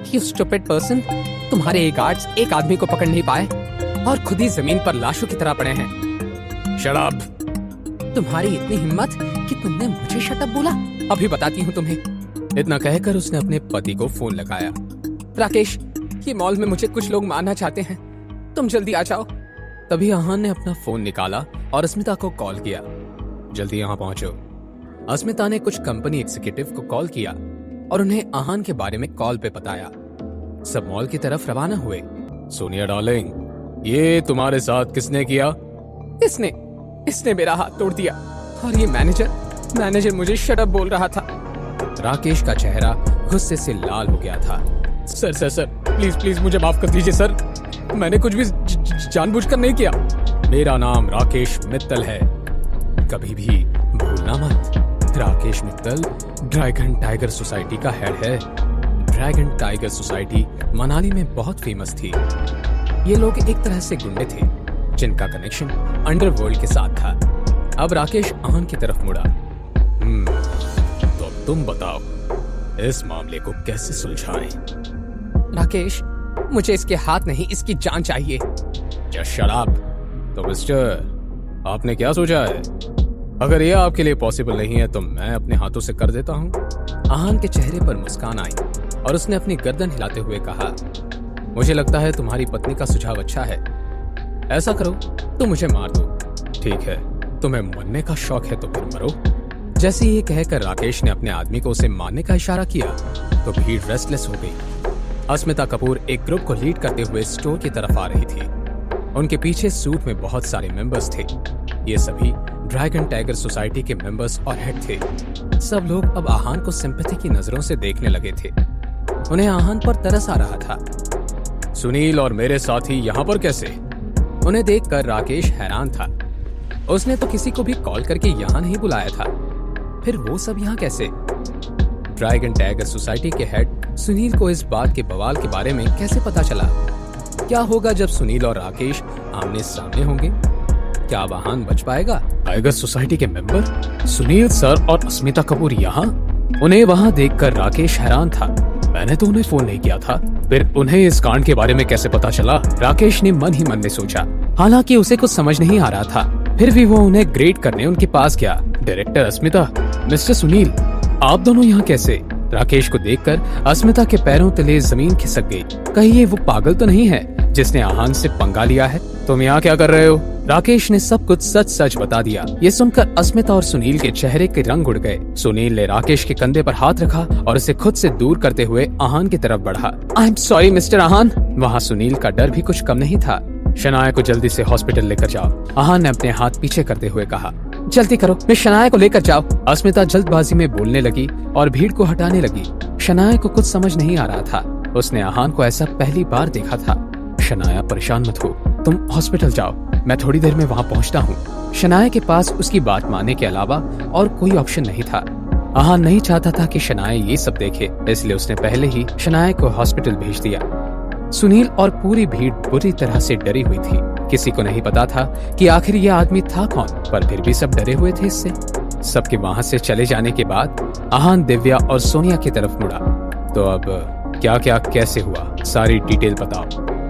You stupid person, तुम्हारे ये गार्ड्स एक आदमी को पकड़ नहीं पाए और खुद ही जमीन पर लाशों की तरह पड़े हैं। Shut up! तुम्हारी इतनी हिम्मत कि तुमने मुझे शट अप बोला? अभी बताती हूँ तुम्हें। इतना कहकर उसने अपने पति को फोन लगाया। राकेश, ये मॉल में मुझे कुछ लोग मारना चाहते हैं, तुम जल्दी आ जाओ। तभी आहान ने अपना फोन निकाला और अस्मिता को कॉल किया। जल्दी यहाँ पहुंचो। अस्मिता ने कुछ कंपनी एग्जीक्यूटिव को कॉल किया और उन्हें आहान के बारे में कॉल पे बताया। सब मॉल की तरफ रवाना हुए। सोनिया डार्लिंग, ये तुम्हारे साथ किसने किया? इसने मेरा हाथ तोड़ दिया और ये मैनेजर मुझे शट अप बोल रहा था। राकेश का चेहरा गुस्से से लाल हो गया था। सर, प्लीज मुझे माफ कर दीजिए सर, मैंने कुछ भी जानबूझकर नहीं किया। मेरा नाम राकेश मित्तल है, कभी भी भूलना मत। Rakesh Mittal dragon tiger society का हेड है। ड्रैगन टाइगर सोसाइटी मनाली में बहुत फेमस थी। ये लोग एक तरह से गुंडे थे जिनका कनेक्शन अंडरवर्ल्ड के साथ था। अब राकेश आहान की तरफ मुड़ा। तो अब तुम बताओ, इस मामले को कैसे सुलझाएं? राकेश, मुझे इसके हाथ नहीं, इसकी जान चाहिए। Just shut up. तो मिस्टर, आपने क्या सोचा है? अगर यह आपके लिए पॉसिबल नहीं है तो मैं अपने हाथों से कर देता हूँ। आहान के चेहरे पर मुस्कान आई और उसने अपनी गर्दन हिलाते हुए कहा, मुझे लगता है तुम्हारी पत्नी का सुझाव अच्छा है। ऐसा करो, तुम मुझे मार दो। ठीक है, तुम्हें मरने का शौक है तो फिर मरो। जैसे ये कहकर राकेश ने अपने आदमी को उसे मारने का इशारा किया तो भीड़ रेस्टलेस हो गई। अस्मिता कपूर एक ग्रुप को लीड करते हुए स्टोर की तरफ आ रही थी। उनके पीछे सूट में बहुत सारे मेंबर्स थे। ये सभी ड्रैगन टाइगर सोसाइटी के मेंबर्स और हेड थे। सब लोग अब आहान को सिंपैथी की नजरों से देखने लगे थे। उन्हें आहान पर तरस आ रहा था। सुनील और मेरे साथी यहाँ पर कैसे? उन्हें देखकर राकेश हैरान था। उसने तो किसी को भी कॉल करके यहाँ नहीं बुलाया था, फिर वो सब यहाँ कैसे? ड्रैगन टाइगर सोसाइटी के हेड सुनील को इस बात के बवाल के बारे में कैसे पता चला? क्या होगा जब सुनील और राकेश आमने सामने होंगे? क्या आहान बच पाएगा? टाइगर सोसाइटी के मेंबर सुनील सर और अस्मिता कपूर यहाँ? उन्हें वहाँ देखकर राकेश हैरान था। मैंने तो उन्हें फोन नहीं किया था, फिर उन्हें इस कांड के बारे में कैसे पता चला? राकेश ने मन ही मन में सोचा। हालांकि उसे कुछ समझ नहीं आ रहा था, फिर भी वो उन्हें ग्रेट करने उनके पास गया। डायरेक्टर अस्मिता, मिस्टर सुनील, आप दोनों यहाँ कैसे? राकेश को देखकर अस्मिता के पैरों तले जमीन खिसक गई। कहीं ये वो पागल तो नहीं है जिसने आहान से पंगा लिया है? तुम यहाँ क्या कर रहे हो? राकेश ने सब कुछ सच सच बता दिया। ये सुनकर अस्मिता और सुनील के चेहरे के रंग उड़ गए। सुनील ने राकेश के कंधे पर हाथ रखा और उसे खुद से दूर करते हुए आहान की तरफ बढ़ा। I am sorry mister Aahan. वहाँ सुनील का डर भी कुछ कम नहीं था। शनाया को जल्दी से हॉस्पिटल लेकर जाओ, आहान ने अपने हाथ पीछे करते हुए कहा। जल्दी करो, मिस शनाया को लेकर जाओ। अस्मिता जल्दबाजी में बोलने लगी और भीड़ को हटाने लगी। शनाया को कुछ समझ नहीं आ रहा था। उसने आहान को ऐसा पहली बार देखा था। शनाया, परेशान मत हो, तुम हॉस्पिटल जाओ, मैं थोड़ी देर में वहाँ पहुँचता हूँ। शनाया के पास उसकी बात मानने के अलावा और कोई ऑप्शन नहीं था। आहान नहीं चाहता था कि शनाया ये सब देखे, इसलिए उसने पहले ही शनाया को हॉस्पिटल भेज दिया। सुनील और पूरी भीड़ बुरी तरह से डरी हुई थी। किसी को नहीं पता था कि आखिर यह आदमी था कौन, पर फिर भी सब डरे हुए थे इससे। सबके वहाँ से चले जाने के बाद आहान दिव्या और सोनिया की तरफ मुड़ा। तो अब क्या क्या कैसे हुआ, सारी डिटेल बताओ।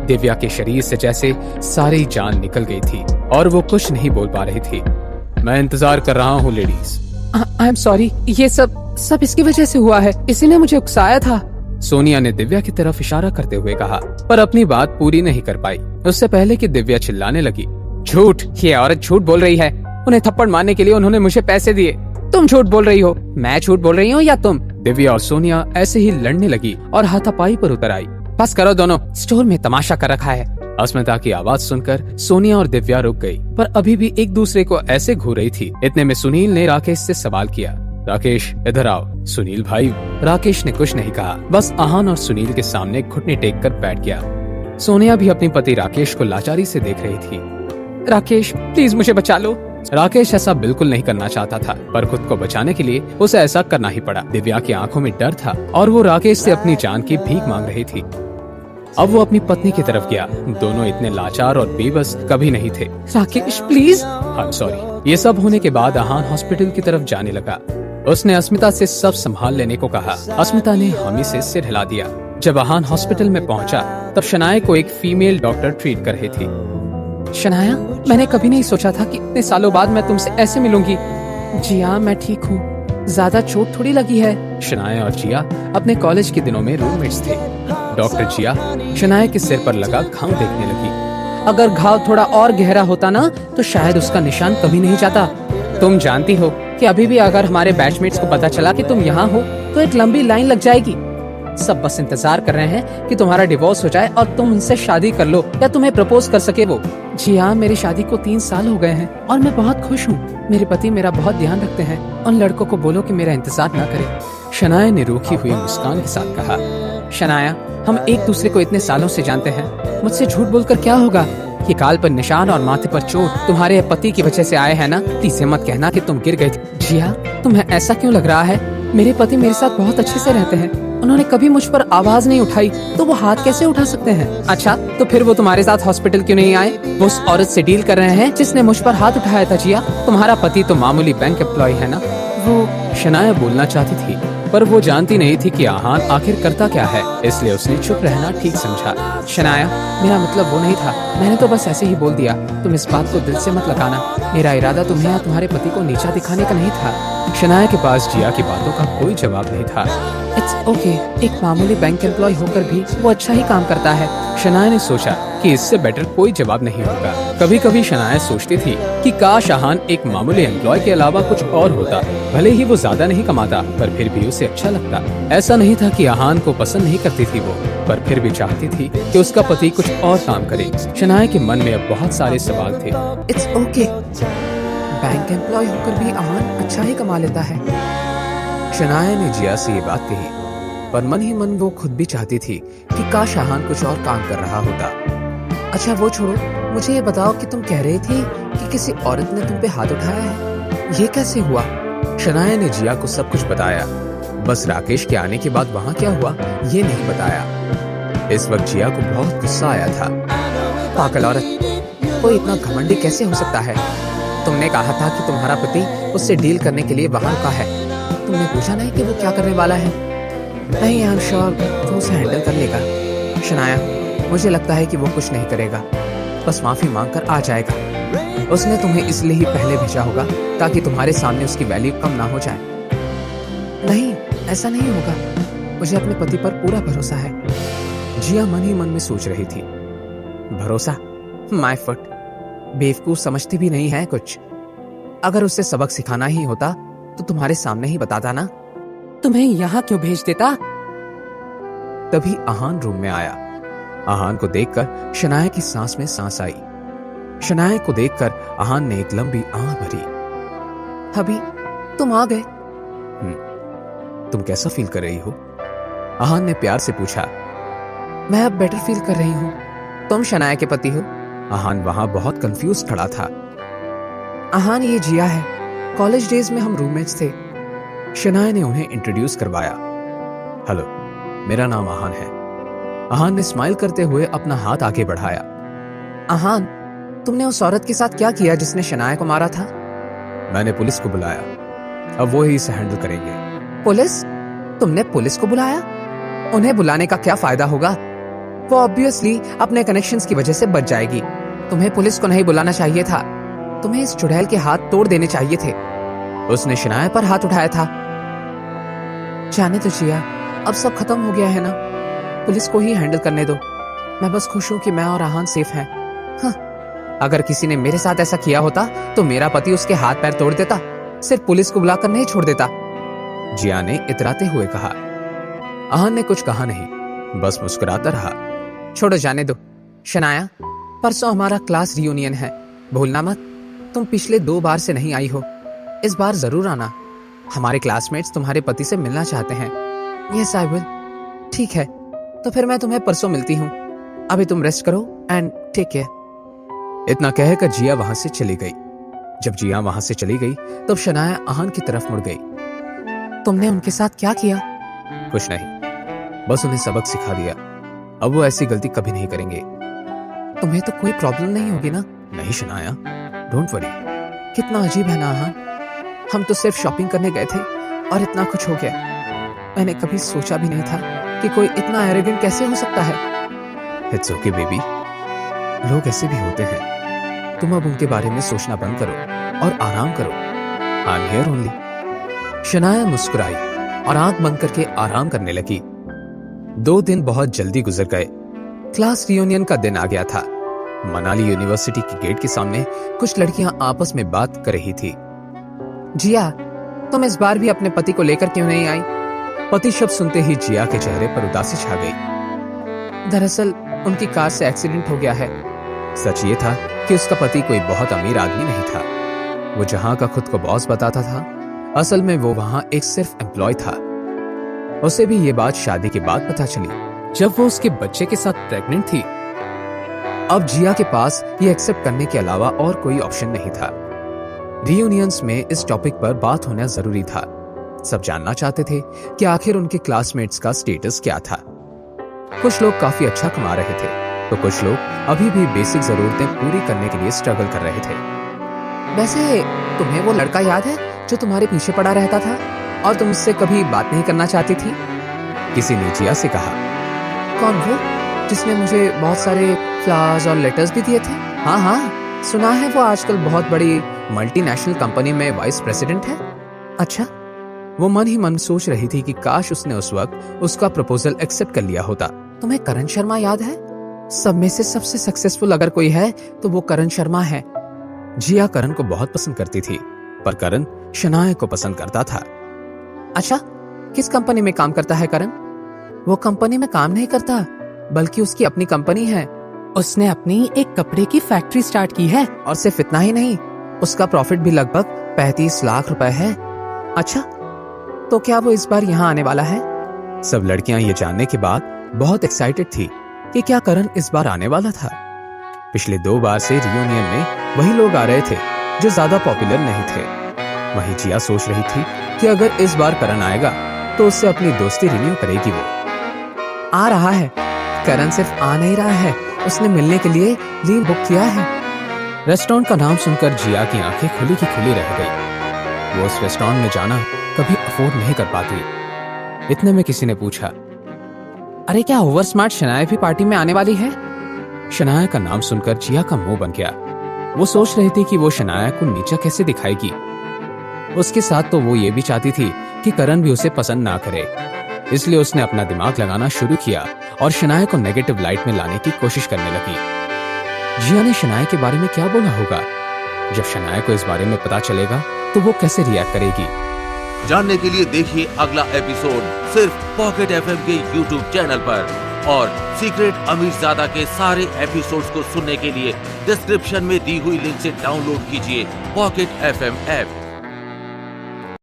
दिव्या के शरीर से जैसे सारी जान निकल गई थी और वो कुछ नहीं बोल पा रही थी। मैं इंतजार कर रहा हूँ लेडीज। आई एम सॉरी, ये सब इसकी वजह से हुआ है, इसी ने मुझे उकसाया था। सोनिया ने दिव्या की तरफ इशारा करते हुए कहा, पर अपनी बात पूरी नहीं कर पाई उससे पहले कि दिव्या चिल्लाने लगी। झूठ, ये औरत झूठ बोल रही है। उन्हें थप्पड़ मारने के लिए उन्होंने मुझे पैसे दिए। तुम झूठ बोल रही हो। मैं झूठ बोल रही हूँ या तुम? दिव्या और सोनिया ऐसे ही लड़ने लगी और हाथापाई पर उतर आई। बस करो दोनों, स्टोर में तमाशा कर रखा है। अस्मिता की आवाज सुनकर सोनिया और दिव्या रुक गई, पर अभी भी एक दूसरे को ऐसे घूर रही थी। इतने में सुनील ने राकेश से सवाल किया, राकेश इधर आओ। सुनील भाई। राकेश ने कुछ नहीं कहा, बस आहान और सुनील के सामने घुटने टेक कर बैठ गया। सोनिया भी अपने पति राकेश को लाचारी से देख रही थी। राकेश प्लीज मुझे बचा लो। राकेश ऐसा बिल्कुल नहीं करना चाहता था, पर खुद को बचाने के लिए उसे ऐसा करना ही पड़ा। दिव्या की आंखों में डर था और वो राकेश से अपनी जान की भीख मांग रही थी। अब वो अपनी पत्नी की तरफ गया। दोनों इतने लाचार और बेबस कभी नहीं थे। राकेश प्लीज। I'm sorry। ये सब होने के बाद आहान हॉस्पिटल की तरफ जाने लगा। उसने अस्मिता से सब संभाल लेने को कहा। अस्मिता ने हामी से सिर हिला दिया। जब आहान हॉस्पिटल में पहुंचा, तब शनाया को एक फीमेल डॉक्टर ट्रीट कर रही थी। शनाया, मैंने कभी नहीं सोचा था कि इतने सालों बाद मैं तुमसे ऐसे मिलूंगी। जिया, मैं ठीक हूँ, ज्यादा चोट थोड़ी लगी है। शनाया और जिया अपने कॉलेज के दिनों में रूममेट्स थे। डॉक्टर जिया शनाया के सिर पर लगा घाव देखने लगी। अगर घाव थोड़ा और गहरा होता ना, तो शायद उसका निशान कभी नहीं जाता। तुम जानती हो कि अभी भी अगर हमारे बैचमेट्स को पता चला कि तुम यहाँ हो, तो एक लंबी लाइन लग जाएगी। सब बस इंतजार कर रहे हैं कि तुम्हारा डिवोर्स हो जाए और तुम उनसे शादी कर लो या तुम्हें प्रपोज कर सके वो। जी हाँ, मेरी शादी को 3 साल हो गए हैं और मैं बहुत खुश हूँ। मेरे पति मेरा बहुत ध्यान रखते हैं। उन लड़कों को बोलो कि मेरा इंतजार न करे। शनाया ने रूखी हुई मुस्कान के साथ कहा। शनाया, हम एक दूसरे को इतने सालों से जानते हैं। मुझसे झूठ बोलकर क्या होगा? ये गाल पर निशान और माथे पर चोट तुम्हारे पति की वजह से आए हैं ना? प्लीज मत कहना कि तुम गिर गए थे। जिया, तुम्हें ऐसा क्यों लग रहा है? मेरे पति मेरे साथ बहुत अच्छे से रहते हैं। उन्होंने कभी मुझ पर आवाज नहीं उठाई, तो वो हाथ कैसे उठा सकते हैं? अच्छा, तो फिर वो तुम्हारे साथ हॉस्पिटल क्यों नहीं आए? वो उस औरत से डील कर रहे हैं जिसने मुझ पर हाथ उठाया था। जिया, तुम्हारा पति तो मामूली बैंक एम्प्लॉय है ना? वो शनाया बोलना चाहती थी, पर वो जानती नहीं थी कि आहान आखिर करता क्या है, इसलिए उसने चुप रहना ठीक समझा। शनाया, मेरा मतलब वो नहीं था। मैंने तो बस ऐसे ही बोल दिया। तुम इस बात को दिल से मत लगाना। मेरा इरादा तुम्हें या तुम्हारे पति को नीचा दिखाने का नहीं था। शनाया के पास जिया की बातों का कोई जवाब नहीं था। इट्स ओके, एक मामूली बैंक एम्प्लॉय होकर भी वो अच्छा ही काम करता है। शनाया ने सोचा कि इससे बेटर कोई जवाब नहीं होगा। कभी कभी शनाया सोचती थी कि काश आहान एक मामूली एम्प्लॉय के अलावा कुछ और होता। भले ही वो ज्यादा नहीं कमाता, पर फिर भी उसे अच्छा लगता। ऐसा नहीं था कि आहान को पसंद नहीं करती थी वो, पर फिर भी चाहती थी कि उसका पति कुछ और काम करे। शनाया के मन में अब बहुत सारे सवाल थे। इट्स ओके, बैंक एम्प्लॉय होकर भी आहान अच्छा ही कमा लेता है। शनाया ने जिया से ये बात कही, पर मन ही मन वो खुद भी चाहती थी कि काश आहान कुछ और काम कर रहा होता। अच्छा वो छोड़ो, मुझे ये बताओ कि तुम कह रही थी कि किसी औरत ने तुम पे हाथ उठाया है। ये कैसे हुआ? शनाया ने जिया को सब कुछ बताया, बस राकेश के आने के बाद वहाँ क्या हुआ ये नहीं बताया। इस वक्त जिया को बहुत गुस्सा आया था। पागल औरत, कोई इतना घमंडी कैसे हो सकता है? तुमने कहा था कि तुम्हारा पति उससे डील करने के लिए वहाँ रुका है। तुमने पूछा नहीं कि वो क्या करने वाला है? नहीं, आई एम श्योर वो उसे हैंडल कर लेगा। शनाया, मुझे लगता है कि वो कुछ नहीं करेगा, बस माफी मांगकर आ जाएगा। उसने तुम्हें इसलिए ही पहले भेजा होगा ताकि तुम्हारे सामने उसकी वैल्यू कम ना हो जाए। नहीं, ऐसा नहीं होगा। मुझे अपने पति पर पूरा भरोसा है। जिया मन ही मन में सोच रही थी। भरोसा? माय फुट, बेवकूफ समझती भी नहीं है कुछ। अगर उससे सबक सिखाना ही होता तो तुम्हारे सामने ही बताता ना। तुम्हें यहाँ क्यों भेज देता? तभी आहान रूम में आया। आहान को देखकर शनाया की सांस में सांस आई। शनाया को देखकर आहान ने एक लंबी आह भरी। अभी तुम आ गए। तुम कैसा फील कर रही हो? आहान ने प्यार से पूछा। मैं अब बेटर फील कर रही हूँ। तुम शनाया के पति हो? आहान वहां बहुत कंफ्यूज खड़ा था। आहान, ये जिया है। कॉलेज डेज में हम रूममेट्स थे। शनाया ने उन्हें इंट्रोड्यूस करवाया। हेलो, मेरा नाम आहान है। आहान ने स्माइल करते हुए अपना हाथ आगे बढ़ाया। आहान, तुमने उस औरत के साथ क्या किया जिसने शनाया को मारा था? मैंने पुलिस को बुलाया, अब वो ही इसे हैंडल करेंगे। पुलिस? तुमने पुलिस को बुलाया? उन्हें बुलाने का क्या फायदा होगा? वो ऑब्वियसली अपने कनेक्शंस की वजह से बच जाएगी। तुम्हें पुलिस को नहीं बुलाना चाहिए था। तुम्हें इस चुड़ैल के हाथ तोड़ देने चाहिए थे। उसने शनाया पर हाथ उठाया था। जाने तो जिया, अब सब खत्म हो गया है ना, पुलिस को ही हैंडल करने दो। मैं बस खुश हूं कि मैं और आहान सेफ हैं। हाँ, अगर किसी ने मेरे साथ ऐसा किया होता तो मेरा पति उसके हाथ पैर तोड़ देता, सिर्फ पुलिस को बुलाकर नहीं छोड़ देता, जिया ने इतराते हुए कहा। आहान ने कुछ कहा नहीं, बस मुस्कुराता रहा। छोड़ो, जाने दो। शनाया, परसों हमारा क्लास रियूनियन है, भूलना मत। तुम पिछले 2 बार से नहीं आई हो, इस बार जरूर आना। हमारे क्लासमेट्स तुम्हारे पति से मिलना चाहते हैं। Yes I will. ठीक है, तो फिर मैं तुम्हें परसों मिलती हूँ। अभी तुम रेस्ट करो एंड टेक केयर। इतना कहकर जिया वहां से चली गई। जब जिया वहां से चली गई तब शनाया आहान की तरफ मुड़ गई। तुमने उनके साथ क्या किया? कुछ नहीं, बस उन्हें सबक सिखा दिया। अब वो ऐसी गलती कभी नहीं करेंगे। तुम्हें तो कोई प्रॉब्लम नहीं होगी ना? नहीं शनाया, डोंट वरी। कितना अजीब है ना आहान, हम तो सिर्फ शॉपिंग करने गए थे और इतना कुछ हो गया। मैंने कभी सोचा भी नहीं था कि कोई इतना एरोगेंट कैसे हो सकता है। इट्स ओके बेबी, लोग ऐसे भी होते हैं। तुम अब उनके बारे में सोचना बंद करो और आराम करो। I am here only. Shanaya मुस्कुराई और आंख बंद करके आराम करने लगी। 2 दिन बहुत जल्दी गुजर गए। क्लास रियूनियन का दिन आ गया था। मनाली यूनिवर्सिटी के गेट के सामने कुछ लड़कियां आपस में बात कर रही थी। जिया, तुम इस बार भी अपने पति को लेकर क्यों नहीं आई? पति शब्द सुनते ही जिया के चेहरे पर उदासी छा गई। दरअसल उनकी कार से एक्सीडेंट हो गया है। सच ये था कि उसका पति कोई बहुत अमीर आदमी नहीं था। वो जहां का खुद को बॉस बताता था, असल में वो वहां एक सिर्फ एम्प्लॉय था। उसे भी ये बात शादी के बाद पता चली, जब वो उसके बच्चे के साथ प्रेग्नेंट थी। अब जिया के पास ये एक्सेप्ट करने के अलावा और कोई ऑप्शन नहीं था। रियूनियंस में इस टॉपिक पर बात होना जरूरी था। सब जानना चाहते थे कि आखिर उनके क्लासमेट्स का स्टेटस क्या था। कुछ लोग काफी अच्छा कमा रहे थे, तो कुछ लोग अभी भी बेसिक जरूरतें पूरी करने के लिए स्ट्रगल कर रहे थे। वैसे तुम्हें वो लड़का याद है जो तुम्हारे पीछे पड़ा रहता था और तुम उससे कभी बात नहीं करना चाहती थी? किसी ने जिया से कहा। कौन वो, जिसने मुझे बहुत सारे फ्लावर्स और लेटर्स भी दिए थे? हाँ, सुना है वो आजकल बहुत बड़ी मल्टीनेशनल कंपनी में वाइस प्रेसिडेंट है। अच्छा। वो मन ही मन सोच रही थी कि काश उसने उस वक्त उसका प्रपोजल एक्सेप्ट कर लिया होता। तुम्हें करण शर्मा याद है? सब में से सबसे सक्सेसफुल अगर कोई है तो वो करण शर्मा है। जिया करण को बहुत पसंद करती थी, पर करण शनाया को पसंद करता था। अच्छा, किस कंपनी में काम करता है करण? वो कंपनी में काम नहीं करता, बल्कि उसकी अपनी कंपनी है। उसने अपनी एक कपड़े की फैक्ट्री स्टार्ट की है, और सिर्फ इतना ही नहीं, उसका प्रॉफिट भी लगभग 35 लाख रुपए है। अच्छा, तो क्या वो इस बार यहाँ आने वाला है? सब लड़कियां ये जानने के बाद बहुत एक्साइटेड थी कि क्या करण इस बार आने वाला था। पिछले 2 बार से रियूनियन में वही लोग आ रहे थे जो ज्यादा पॉपुलर नहीं थे। वहीं जिया सोच रही थी कि अगर इस बार करण आएगा तो उससे अपनी दोस्ती रिन्यू करेगी। वो आ रहा है। करण सिर्फ आ नहीं रहा है, उसने मिलने के लिए लीव बुक किया है। रेस्टोरेंट का नाम सुनकर जिया की आंखें खुली की खुली रह गई। वो उस रेस्टोरेंट में जाना कभी अफोर्ड नहीं कर पाती। इतने में किसी ने पूछा, अरे क्या ओवर स्मार्ट शनाया भी पार्टी में आने वाली है? शनाया का नाम सुनकर जिया का मुंह बन गया। वो सोच रही थी कि वो शनाया को नीचा कैसे दिखाएगी। उसके साथ तो वो ये भी चाहती थी कि करण भी उसे पसंद ना करे, इसलिए उसने अपना दिमाग लगाना शुरू किया और शनाया को नेगेटिव लाइट में लाने की कोशिश करने लगी। जिया ने शनाया के बारे में क्या बोला होगा? जब शनाया को इस बारे में पता चलेगा तो वो कैसे रिएक्ट करेगी? जानने के लिए देखिए अगला एपिसोड सिर्फ पॉकेट एफएम के यूट्यूब चैनल पर, और सीक्रेट अमीरजादा के सारे एपिसोड्स को सुनने के लिए डिस्क्रिप्शन में दी हुई लिंक से डाउनलोड कीजिए पॉकेट एफएम ऐप।